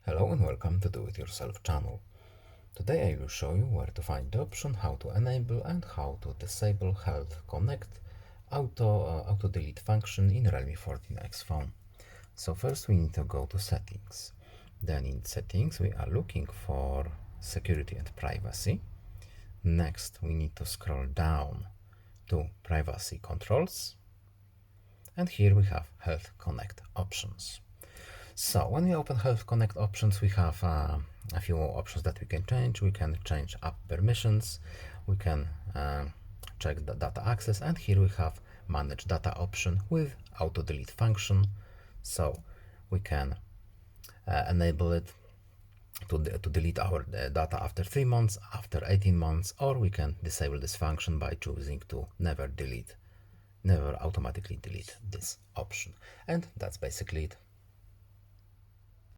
Hello and welcome to Do It Yourself channel. Today I will show you where to find the option, how to enable and how to disable Health Connect auto delete function in Realme 14x phone. So first we need to go to settings. Then in settings we are looking for security and privacy. Next we need to scroll down to privacy controls. And here we have Health Connect options. So when we open Health Connect options, we have a few options that we can change. We can change app permissions, we can check the data access, and here we have manage data option with auto delete function. So we can enable it to delete our data after 3 months, after 18 months, or we can disable this function by choosing to never automatically delete this option. And that's basically it.